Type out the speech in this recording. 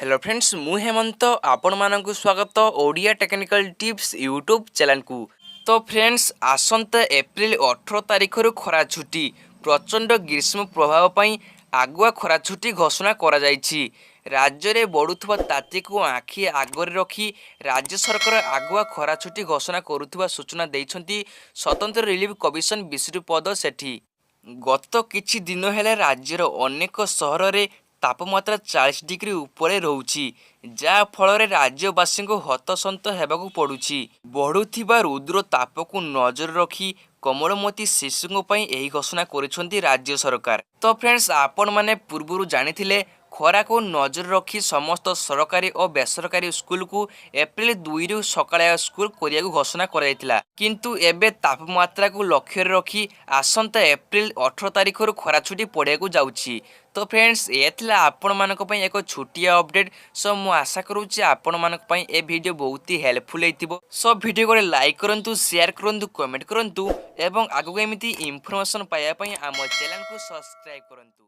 Hello friends मु हेमंत आपण मानक स्वागत Odia technical tips YouTube channel को। तो फ्रेंड्स आसंत एप्रिल 18 तारिख रु खरा छुट्टी प्रचंड ग्रीष्म प्रभाव पई आगुआ खरा छुट्टी घोषणा करा जायछि। राज्य रे बढुथबा ताती को आखि आगरे रखी राज्य सरकार आगुआ खरा छुट्टी घोषणा करुथबा सूचना दैछंती स्वतंत्र रिलीफ कमिशन विष्णुपद सेठी। गत किछि दिन हेले राज्यर अनेक सहर रे तापमात्रा 40 डिग्री उपरे रोची जा फल राज्यवासी को हतसंत हेबाकु पड़ुछि। बढ़ुथिबा रुद्र ताप को नजर रखी कोमलमती शिशुओं पई एही घोषणा करिसेंती राज्य सरकार। तो फ्रेंड्स आपण माने पूर्वरु जानिथिले खरा को नजर रखी समस्त सरकारी और बेसरकारी स्कूल को एप्रिल 2 रु सकाळिया स्कूल करिया घोषणा कराइतिला, किंतु एबे तापमात्रा को लक्ष्य रखी आसंता एप्रिल 18 तारिख रु खरा छुट्टी पड़िया को जाउछि। तो फ्रेंड्स ये थिला आपण मानक पई एक छोटिया अपडेट। सो मु आशा करूछि आपण मानक पई ए वीडियो बहुत ही हेल्पफुल हेतिबो। सो वीडियो को लाइक करंतु, शेयर करंतु, कमेंट करंतु एवं आगु एमिति इन्फॉर्मेशन पाया पई हम चैनल को सब्सक्राइब करंतु।